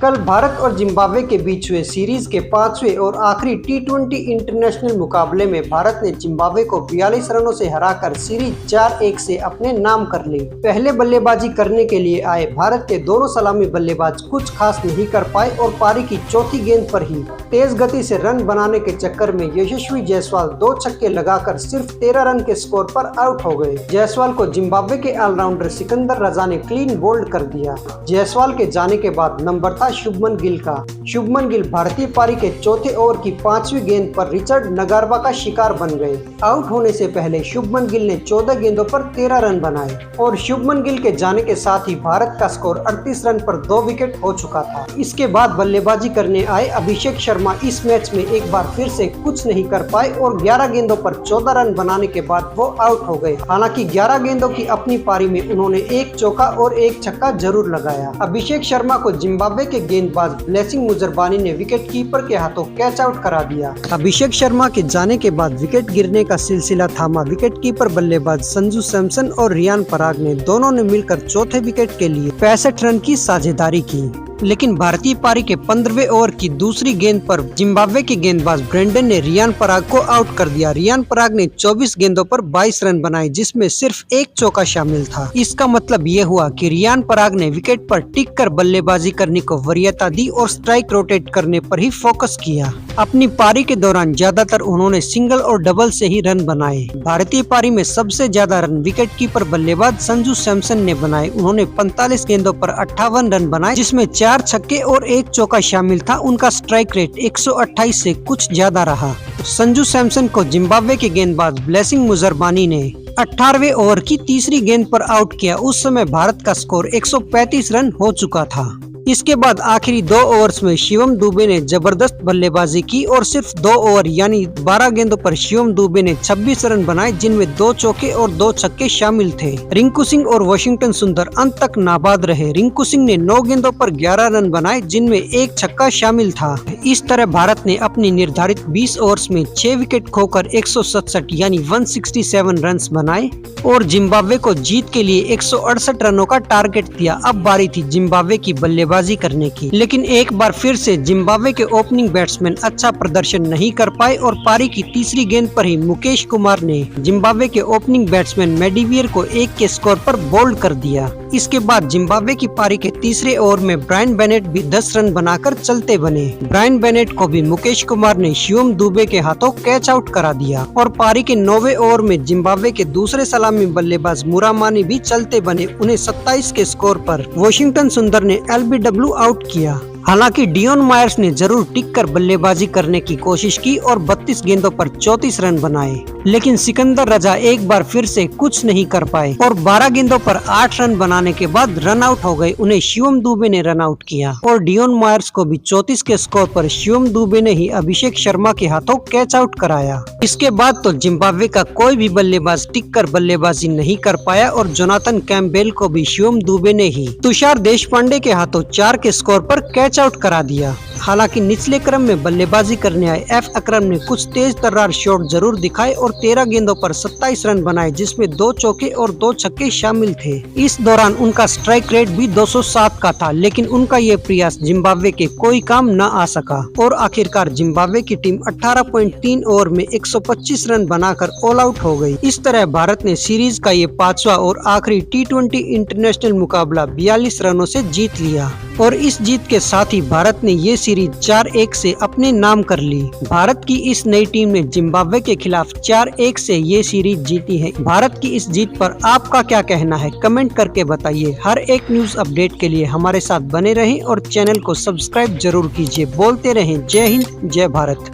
कल भारत और जिम्बाब्वे के बीच हुए सीरीज के पांचवें और आखिरी टी20 इंटरनेशनल मुकाबले में भारत ने जिम्बाब्वे को 42 रनों से हराकर सीरीज 4-1 से अपने नाम कर ली। पहले बल्लेबाजी करने के लिए आए भारत के दोनों सलामी बल्लेबाज कुछ खास नहीं कर पाए और पारी की चौथी गेंद पर ही तेज गति से रन बनाने के चक्कर में यशस्वी जायसवाल 2 छक्के लगाकर सिर्फ 13 रन के स्कोर पर आउट हो गए। जायसवाल को जिम्बाब्वे के ऑलराउंडर सिकंदर रजा ने क्लीन बोल्ड कर दिया। जायसवाल के जाने के बाद नंबर था शुभमन गिल का। शुभमन गिल भारतीय पारी के चौथे ओवर की 5वीं गेंद पर रिचर्ड नगारवा का शिकार बन गए। आउट होने से पहले शुभमन गिल ने 14 गेंदों पर 13 रन बनाए और शुभमन गिल के जाने के साथ ही भारत का स्कोर 38 रन पर 2 विकेट हो चुका था। इसके बाद बल्लेबाजी करने आए अभिषेक शर्मा इस मैच में एक बार फिर से कुछ नहीं कर पाए और 11 गेंदों पर 14 रन बनाने के बाद वो आउट हो गए। हालांकि 11 गेंदों की अपनी पारी में उन्होंने एक चौका और एक छक्का जरूर लगाया। अभिषेक शर्मा को जिम्बाब्वे के गेंदबाज ब्लेसिंग मुजरबानी ने विकेट कीपर के हाथों कैच आउट करा दिया। अभिषेक शर्मा के जाने के बाद विकेट गिरने का सिलसिला थामा। विकेट कीपर बल्लेबाज संजू सैमसन और रियान पराग ने दोनों ने मिलकर चौथे विकेट के लिए 65 रन की साझेदारी की। लेकिन भारतीय पारी के 15वें ओवर की दूसरी गेंद पर जिम्बाब्वे के गेंदबाज ब्रेंडन ने रियान पराग को आउट कर दिया। रियान पराग ने 24 गेंदों पर 22 रन बनाए जिसमें सिर्फ एक चौका शामिल था। इसका मतलब ये हुआ कि रियान पराग ने विकेट पर टिक कर बल्लेबाजी करने को वरीयता दी और स्ट्राइक रोटेट करने पर ही फोकस किया। अपनी पारी के दौरान ज्यादातर उन्होंने सिंगल और डबल से ही रन बनाए। भारतीय पारी में सबसे ज्यादा रन विकेट कीपर बल्लेबाज संजू सैमसन ने बनाए। उन्होंने 45 गेंदों पर 58 रन बनाए जिसमें 4 छक्के और एक चौका शामिल था। उनका स्ट्राइक रेट 128 से कुछ ज्यादा रहा। संजू सैमसन को जिम्बाब्वे के गेंदबाज ब्लेसिंग मुजरबानी ने 18वें ओवर की तीसरी गेंद पर आउट किया। उस समय भारत का स्कोर 135 रन हो चुका था। इसके बाद आखिरी 2 ओवर्स में शिवम दुबे ने जबरदस्त बल्लेबाजी की और सिर्फ 2 ओवर यानी 12 गेंदों पर शिवम दुबे ने 26 रन बनाए जिनमें 2 चौके और 2 छक्के शामिल थे। रिंकू सिंह और वाशिंगटन सुंदर अंत तक नाबाद रहे। रिंकू सिंह ने 9 गेंदों पर 11 रन बनाए जिनमें एक छक्का शामिल था। इस तरह भारत ने अपनी निर्धारित 20 ओवर्स में 6 विकेट खोकर 167 यानी 167 रन बनाए और जिम्बाब्वे को जीत के लिए 168 रनों का टारगेट दिया। अब बारी थी जिम्बाब्वे की बल्लेबाजी करने की, लेकिन एक बार फिर से जिम्बाब्वे के ओपनिंग बैट्समैन अच्छा प्रदर्शन नहीं कर पाए और पारी की तीसरी गेंद पर ही मुकेश कुमार ने जिम्बाब्वे के ओपनिंग बैट्समैन मेडिवियर को 1 के स्कोर पर बोल्ड कर दिया। इसके बाद जिम्बाब्वे की पारी के तीसरे ओवर में ब्रायन बेनेट भी 10 रन बनाकर चलते बने। ब्रायन बेनेट को भी मुकेश कुमार ने शिवम दुबे के हाथों कैच आउट करा दिया और पारी के 9वें ओवर में जिम्बाब्वे के दूसरे सलामी बल्लेबाज मुरामानी भी चलते बने। उन्हें 27 के स्कोर पर वाशिंगटन सुंदर ने एलबीडब्ल्यू आउट किया। हालांकि डियोन मायर्स ने जरूर टिक कर बल्लेबाजी करने की कोशिश की और 32 गेंदों पर 34 रन बनाए, लेकिन सिकंदर रजा एक बार फिर से कुछ नहीं कर पाए और 12 गेंदों पर 8 रन बनाने के बाद रन आउट हो गए। उन्हें शिवम दुबे ने रन आउट किया और डियोन मायर्स को भी 34 के स्कोर पर शिवम दुबे ने ही अभिषेक शर्मा के हाथों कैच आउट कराया। इसके बाद तो जिम्बाब्वे का कोई भी बल्लेबाज टिक कर बल्लेबाजी नहीं कर पाया और जोनाथन कैम्पबेल को भी शिवम दुबे ने ही तुषार देशपांडे के हाथों 4 के स्कोर पर कैच आउट करा दिया। हालांकि निचले क्रम में बल्लेबाजी करने आए एफ अकरम ने कुछ तेज तर्रार शॉट जरूर दिखाए और 13 गेंदों पर 27 रन बनाए जिसमें 2 चौके और 2 छक्के शामिल थे। इस दौरान उनका स्ट्राइक रेट भी 207 का था, लेकिन उनका ये प्रयास जिम्बाब्वे के कोई काम न आ सका और आखिरकार जिम्बाब्वे की टीम 18.3 ओवर में 125 रन बनाकर ऑल आउट हो गई। इस तरह भारत ने सीरीज का ये 5वां और आखिरी टी20 इंटरनेशनल मुकाबला 42 रनों से जीत लिया और इस जीत के साथ ही भारत ने ये सीरीज 4-1 से अपने नाम कर ली। भारत की इस नई टीम ने जिम्बाब्वे के खिलाफ 4-1 से ये सीरीज जीती है। भारत की इस जीत पर आपका क्या कहना है, कमेंट करके बताइए। हर एक न्यूज अपडेट के लिए हमारे साथ बने रहें और चैनल को सब्सक्राइब जरूर कीजिए। बोलते रहें जय हिंद जय भारत।